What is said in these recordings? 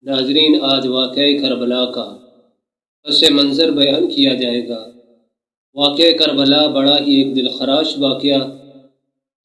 ناظرین، آج واقعہ کربلا کا پس منظر بیان کیا جائے گا۔ واقعہ کربلا بڑا ہی ایک دلخراش واقعہ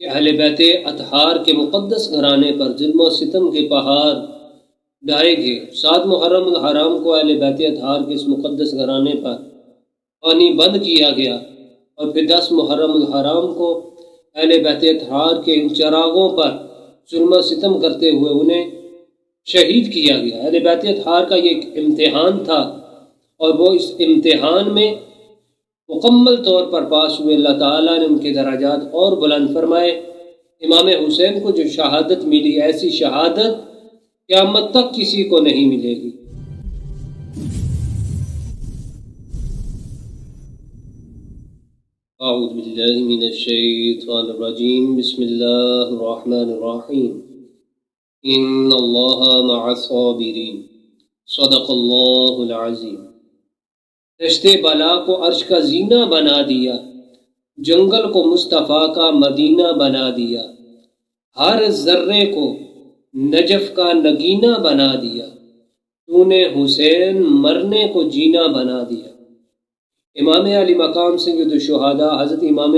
کہ اہل بیت اطہار کے مقدس گھرانے پر ظلم و ستم کے پہاڑ ڈھائے گئے۔ 7 محرم الحرام کو اہل بیت اطہار کے اس مقدس گھرانے پر پانی بند کیا گیا، اور پھر 10 محرم الحرام کو اہل بیت اطہار کے ان چراغوں پر ظلم و ستم کرتے ہوئے انہیں شہید کیا گیا۔ اہل بیت اطہار کا یہ ایک امتحان تھا، اور وہ اس امتحان میں مکمل طور پر پاس ہوئے۔ اللہ تعالیٰ نے ان کے درجات اور بلند فرمائے۔ امام حسین کو جو شہادت ملی، ایسی شہادت قیامت تک کسی کو نہیں ملے گی۔ اعوذ باللہ من الشیطان الرجیم، بسم اللہ الرحمن الرحیم۔ ان اللہ مع الصابرین، صدق اللہ العظیم۔ دشت بلا کو عرش کا زینہ بنا دیا، جنگل کو مصطفیٰ کا مدینہ بنا دیا، ہر ذرے کو نجف کا نگینہ بنا دیا، تو نے حسین مرنے کو جینا بنا دیا۔ امام علی مقام سید الشہداء حضرت امام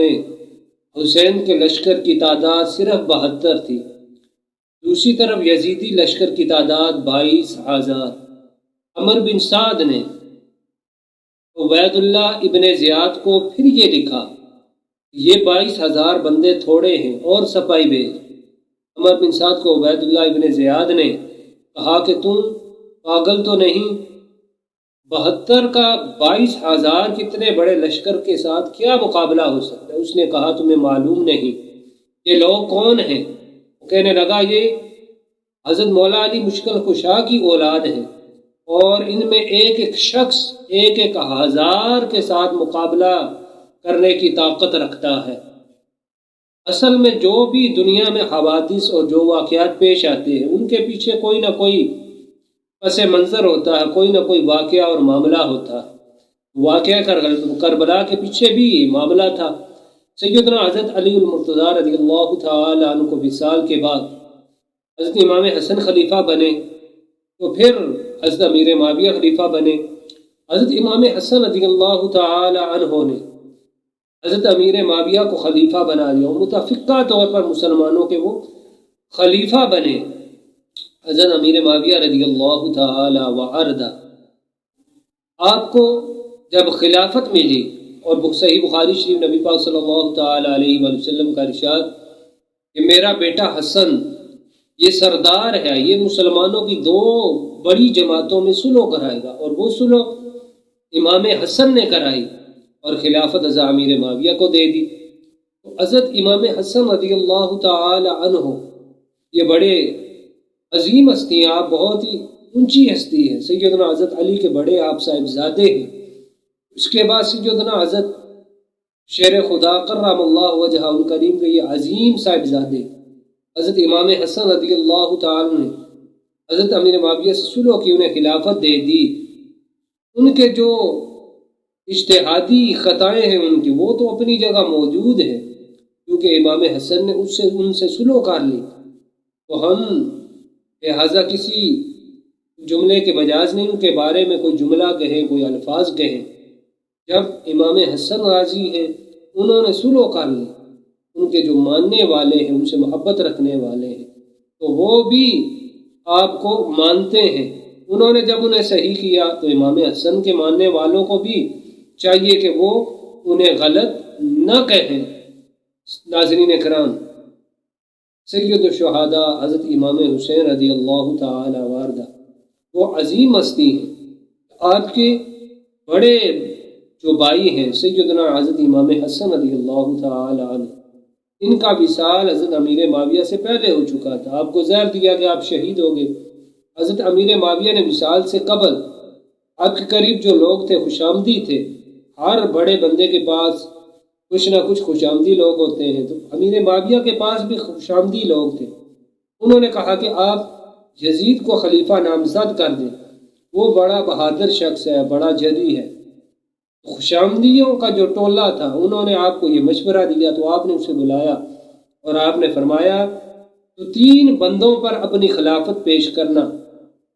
حسین کے لشکر کی تعداد صرف 72 تھی۔ دوسری طرف یزیدی لشکر کی تعداد 22,000۔ عمر بن سعد نے عبید اللہ ابن زیاد کو پھر یہ لکھا، یہ 22,000 بندے تھوڑے ہیں اور سپاہی بھیج۔ عمر بن سعد کو عبید اللہ ابن زیاد نے کہا کہ تم پاگل تو نہیں، 72 کا 22,000 کتنے بڑے لشکر کے ساتھ کیا مقابلہ ہو سکتا ہے؟ اس نے کہا تمہیں معلوم نہیں یہ لوگ کون ہیں؟ وہ کہنے لگا یہ حضرت مولا علی مشکل کشا کی اولاد ہیں، اور ان میں ایک ایک شخص 1,000 کے ساتھ مقابلہ کرنے کی طاقت رکھتا ہے۔ اصل میں جو بھی دنیا میں حوادث اور جو واقعات پیش آتے ہیں، ان کے پیچھے کوئی نہ کوئی پس منظر ہوتا ہے، کوئی نہ کوئی واقعہ اور معاملہ ہوتا ہے۔ واقعہ کربلا کے پیچھے بھی معاملہ تھا۔ سیدنا حضرت علی المرتضیٰ رضی اللہ تعالی عنہ کو وصال کے بعد حضرت امام حسن خلیفہ بنے، تو پھر حضرت امیر معاویہ خلیفہ بنے۔ حضرت امام حسن رضی اللہ تعالی عنہ نے حضرت امیر معاویہ کو خلیفہ بنا دیا، اور متفقہ طور پر مسلمانوں کے وہ خلیفہ بنے۔ حضرت امیر معاویہ رضی اللہ تعالی وارضہ، آپ کو جب خلافت ملی، اور صحیح بخاری شریف نبی پاک صلی اللہ تعالی علیہ وآلہ وسلم کا ارشاد کہ میرا بیٹا حسن یہ سردار ہے، یہ مسلمانوں کی 2 بڑی جماعتوں میں صلح کرائے گا، اور وہ صلح امام حسن نے کرائی اور خلافت حضرت امیر معاویہ کو دے دی۔ تو حضرت امام حسن رضی اللہ تعالی عنہ یہ بڑے عظیم ہستی ہیں، آپ بہت ہی اونچی ہستی ہے۔ سیدنا حضرت علی کے بڑے آپ صاحبزادے ہیں۔ اس کے بعد سیدنا حضرت شیر خدا کرم اللہ وجہہ الکریم کے یہ عظیم صاحبزادے حضرت امام حسن رضی اللہ تعالی نے حضرت امیر معاویہ سے صلح کی، انہیں خلافت دے دی۔ ان کے جو اجتہادی خطائیں ہیں ان کی، وہ تو اپنی جگہ موجود ہیں، کیونکہ امام حسن نے ان سے صلح کر لی۔ تو ہم لہٰذا کسی جملے کے مجاز نہیں، ان کے بارے میں کوئی جملہ کہیں، کوئی الفاظ کہیں۔ جب امام حسن راضی ہیں، انہوں نے صلح کر لی، ان کے جو ماننے والے ہیں، ان سے محبت رکھنے والے ہیں، تو وہ بھی آپ کو مانتے ہیں۔ انہوں نے جب انہیں صحیح کیا، تو امام حسن کے ماننے والوں کو بھی چاہیے کہ وہ انہیں غلط نہ کہیں۔ ناظرین کرام، سید الشہداء حضرت امام حسین رضی اللہ تعالی وارضہ وہ عظیم ہستی ہیں۔ آپ کے بڑے جو بھائی ہیں سیدنا حضرت امام حسن رضی اللہ تعالی عنہ، ان کا وصال حضرت امیر معاویہ سے پہلے ہو چکا تھا۔ آپ کو زہر دیا کہ آپ شہید ہو گئے۔ حضرت امیر معاویہ نے وصال سے قبل آپ کے قریب جو لوگ تھے خوشامدی تھے، ہر بڑے بندے کے پاس کچھ نہ کچھ خوشامدی لوگ ہوتے ہیں، تو امیر معاویہ کے پاس بھی خوشامدی لوگ تھے۔ انہوں نے کہا کہ آپ یزید کو خلیفہ نامزد کر دیں، وہ بڑا بہادر شخص ہے، بڑا جری ہے۔ خوشامدیوں کا جو ٹولہ تھا، انہوں نے آپ کو یہ مشورہ دیا، تو آپ نے اسے بلایا اور آپ نے فرمایا تو 3 بندوں پر اپنی خلافت پیش کرنا۔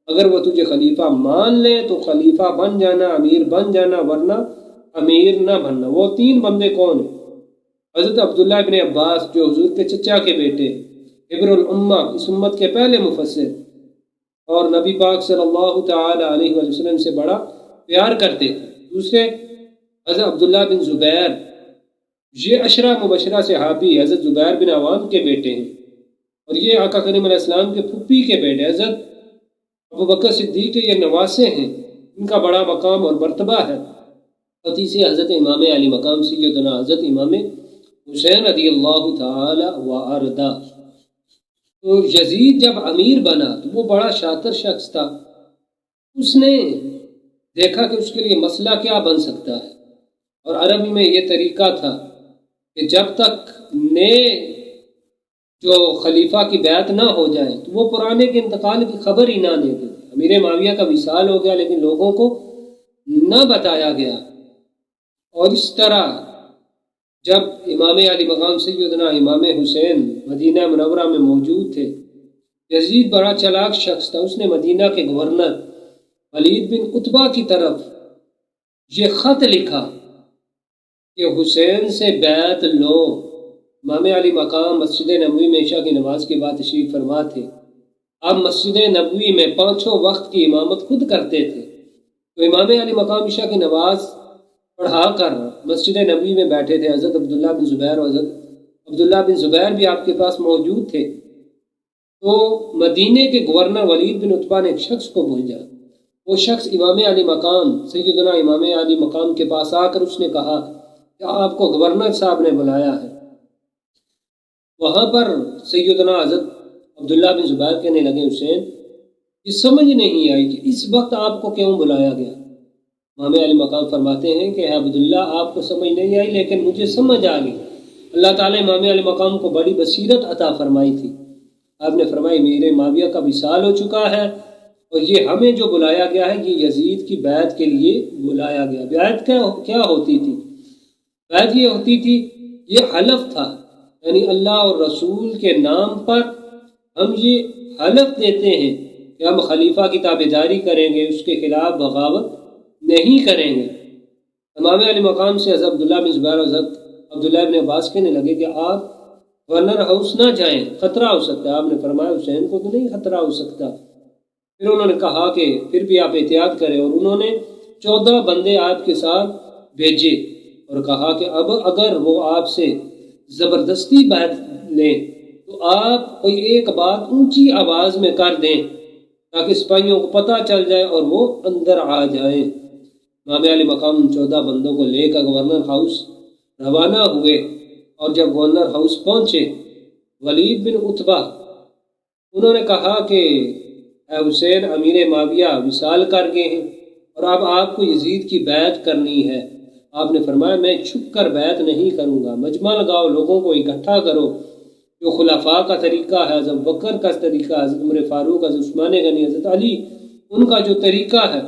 اگر وہ تجھے خلیفہ مان لے تو خلیفہ بن جانا، امیر بن جانا، ورنہ امیر نہ بننا۔ وہ تین بندے کون ہیں؟ حضرت عبداللہ ابن عباس جو حضور کے چچا کے بیٹے، ابر الامہ، اس امت کے پہلے مفسر، اور نبی پاک صلی اللہ تعالی علیہ وسلم سے بڑا پیار کرتے تھے۔ دوسرے حضرت عبداللہ بن زبیر، یہ عشرہ مبشرہ صحابی حضرت زبیر بن عوام کے بیٹے ہیں، اور یہ آقا کریم علیہ السلام کے پھپھی کے بیٹے حضرت ابوبکر صدیق کے یہ نواسے ہیں، ان کا بڑا مقام اور مرتبہ ہے۔ اور تیسرے حضرت امام علی مقام سیدنا حضرت امام حسین رضی اللہ تعالی وارضا۔ تو یزید جب امیر بنا تو وہ بڑا شاطر شخص تھا، اس نے دیکھا کہ اس کے لیے مسئلہ کیا بن سکتا ہے، اور عربی میں یہ طریقہ تھا کہ جب تک نئے جو خلیفہ کی بیعت نہ ہو جائے تو وہ پرانے کے انتقال کی خبر ہی نہ دیتے تھے۔ امیر معاویہ کا وصال ہو گیا لیکن لوگوں کو نہ بتایا گیا، اور اس طرح جب امام علی مقام سیدنا امام حسین مدینہ منورہ میں موجود تھے، یزید بڑا چلاک شخص تھا، اس نے مدینہ کے گورنر ولید بن عتبہ کی طرف یہ خط لکھا کہ حسین سے بیعت لو۔ امام علی مقام مسجد نبوی میں عشاء کی نماز کے بعد تشریف فرما تھے۔ اب مسجد نبوی میں پانچوں وقت کی امامت خود کرتے تھے، تو امام علی مقام عشاء کی نماز پڑھا کر مسجد نبوی میں بیٹھے تھے۔ حضرت عبداللہ بن زبیر اور حضرت عبداللہ بن زبیر بھی آپ کے پاس موجود تھے۔ تو مدینے کے گورنر ولید بن عتبہ نے ایک شخص کو بھیجا، وہ شخص امام علی مقام سیدنا امام علی مقام کے پاس آ کر اس نے کہا کہ آپ کو گورنر صاحب نے بلایا ہے۔ وہاں پر سیدنا حضرت عبداللہ بن زبیر کہنے لگے حسین یہ سمجھ نہیں آئی کہ اس وقت آپ کو کیوں بلایا گیا۔ امام علی مقام فرماتے ہیں کہ عبداللہ آپ کو سمجھ نہیں آئی لیکن مجھے سمجھ آ گئی۔ اللہ تعالیٰ امام علی مقام کو بڑی بصیرت عطا فرمائی تھی۔ آپ نے فرمائی میرے معاویہ کا وصال ہو چکا ہے، اور یہ ہمیں جو بلایا گیا ہے یہ یزید کی بیعت کے لیے بلایا گیا۔ بیعت کیا ہوتی تھی؟ بیعت یہ ہوتی تھی، یہ حلف تھا، یعنی اللہ اور رسول کے نام پر ہم یہ حلف دیتے ہیں کہ ہم خلیفہ کی تابعداری کریں گے، اس کے خلاف بغاوت نہیں کریں گے۔ امام علی مقام سے حضرت عبداللہ بن زبیر اور حضرت عبداللہ بن عباس کہنے لگے کہ آپ گورنر ہاؤس نہ جائیں، خطرہ ہو سکتا ہے۔ آپ نے فرمایا حسین کو تو نہیں خطرہ ہو سکتا۔ پھر انہوں نے کہا کہ پھر بھی آپ احتیاط کریں، اور انہوں نے 14 بندے آپ کے ساتھ بھیجے اور کہا کہ اب اگر وہ آپ سے زبردستی بیعت لیں تو آپ کوئی ایک بات اونچی آواز میں کر دیں تاکہ سپاہیوں کو پتہ چل جائے اور وہ اندر آ جائیں۔ امام علی مقام 14 بندوں کو لے کر گورنر ہاؤس روانہ ہوئے، اور جب گورنر ہاؤس پہنچے ولید بن عتبہ انہوں نے کہا کہ اے حسین امیر معاویہ وصال کر گئے ہیں اور اب آپ کو یزید کی بیعت کرنی ہے۔ آپ نے فرمایا میں چھپ کر بیعت نہیں کروں گا، مجمع لگاؤ، لوگوں کو اکٹھا کرو، جو خلفاء کا طریقہ ہے، حضرت بکر کا طریقہ، حضرت عمر فاروق، حضرت عثمان غنی، حضرت علی، ان کا جو طریقہ ہے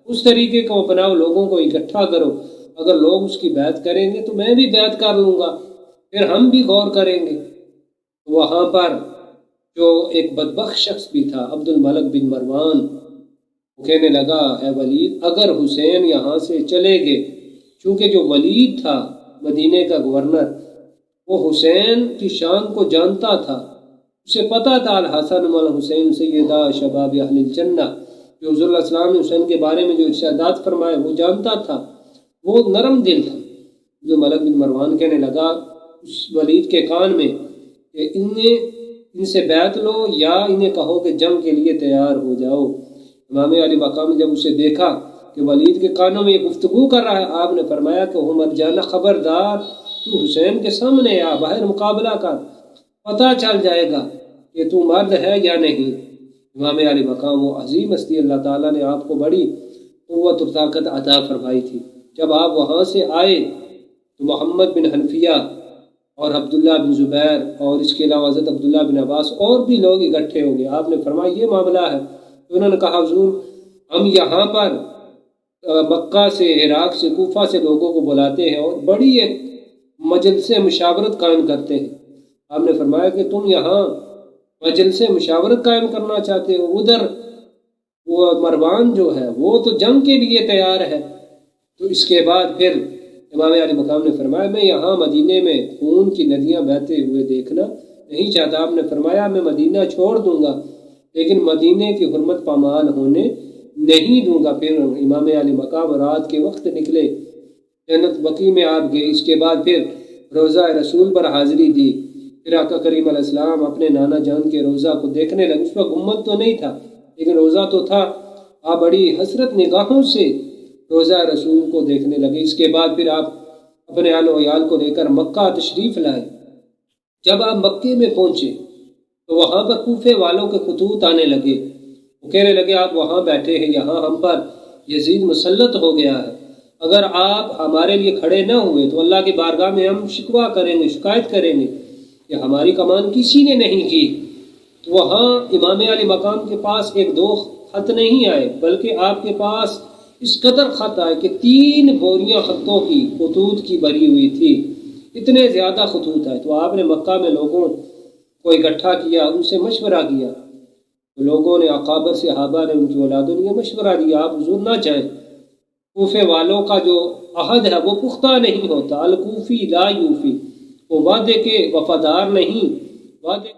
اس طریقے کو اپناؤ، لوگوں کو اکٹھا کرو۔ اگر لوگ اس کی بیعت کریں گے تو میں بھی بیعت کر لوں گا، پھر ہم بھی غور کریں گے۔ وہاں پر جو ایک بدبخت شخص بھی تھا عبد الملک بن مروان، وہ کہنے لگا اے ولید اگر حسین یہاں سے چلے گئے، چونکہ جو ولید تھا مدینے کا گورنر وہ حسین کی شان کو جانتا تھا، اسے پتہ تھا الحسن والحسین سیدہ شباب اہل الجنہ، جو حضور علیہ السلام نے حسین کے بارے میں جو ارشادات فرمائے وہ جانتا تھا، وہ نرم دل تھا۔ جو ملک بن مروان کہنے لگا اس ولید کے کان میں کہ ان سے بیعت لو یا انہیں کہو کہ جنگ کے لیے تیار ہو جاؤ۔ امام علی مقام نے جب اسے دیکھا کہ ولید کے کانوں میں یہ گفتگو کر رہا ہے، آپ نے فرمایا کہ عمر جانا خبردار، تو حسین کے سامنے آ، باہر مقابلہ کر، پتہ چل جائے گا کہ تو مرد ہے یا نہیں۔ امام علی مقام وہ عظیم ہستی، اللہ تعالیٰ نے آپ کو بڑی قوت اور طاقت عطا فرمائی تھی۔ جب آپ وہاں سے آئے تو محمد بن حنفیہ اور عبداللہ بن زبیر اور اس کے علاوہ حضرت عبداللہ بن عباس اور بھی لوگ اکٹھے ہو گئے۔ آپ نے فرمایا یہ معاملہ ہے، تو انہوں نے کہا حضور ہم یہاں پر مکہ سے، عراق سے، کوفہ سے لوگوں کو بلاتے ہیں اور بڑی ایک مجلس مشاورت قائم کرتے ہیں۔ آپ نے فرمایا کہ تم یہاں مجلس مشاورت قائم کرنا چاہتے ہو، ادھر وہ مروان جو ہے وہ تو جنگ کے لیے تیار ہے۔ تو اس کے بعد پھر امام علی مقام نے فرمایا میں یہاں مدینے میں خون کی ندیاں بہتے ہوئے دیکھنا نہیں چاہتا۔ آپ نے فرمایا میں مدینہ چھوڑ دوں گا لیکن مدینے کی حرمت پامال ہونے نہیں دوں گا۔ پھر امام علی مقام رات کے وقت نکلے، جنت بقیع میں آپ گئے۔ اس کے بعد پھر روضہ رسول پر حاضری دی۔ پھر آقا کریم علیہ السلام اپنے نانا جان کے روضہ کو دیکھنے لگے۔ اس وقت گنبد تو نہیں تھا لیکن روضہ تو تھا۔ آپ بڑی حسرت نگاہوں سے روضہ رسول کو دیکھنے لگے۔ اس کے بعد پھر آپ اپنے اہل و عیال کو لے کر مکہ تشریف لائے۔ جب آپ مکے میں پہنچے تو وہاں پر کوفے والوں کے خطوط آنے لگے۔ وہ کہنے لگے آپ وہاں بیٹھے ہیں، یہاں ہم پر یزید مسلط ہو گیا ہے، اگر آپ ہمارے لیے کھڑے نہ ہوئے تو اللہ کی بارگاہ میں ہم شکوہ کریں گے، شکایت کریں گے کہ ہماری کمان کسی نے نہیں کی۔ تو وہاں امام علی مقام کے پاس ایک دو خط نہیں آئے بلکہ آپ کے پاس اس قدر خط آئے کہ 3 بوریاں خطوں کی خطوط کی بھری ہوئی تھی، اتنے زیادہ خطوط آئے۔ تو آپ نے مکہ میں لوگوں کو اکٹھا کیا، ان سے مشورہ کیا۔ تو لوگوں نے اکابر صحابہ نے، ان کی اولادوں نے یہ مشورہ دیا آپ حضور نہ جائیں، کوفے والوں کا جو عہد ہے وہ پختہ نہیں ہوتا، الکوفی لا یوفی، وہ وعدے کے وفادار نہیں، وعدے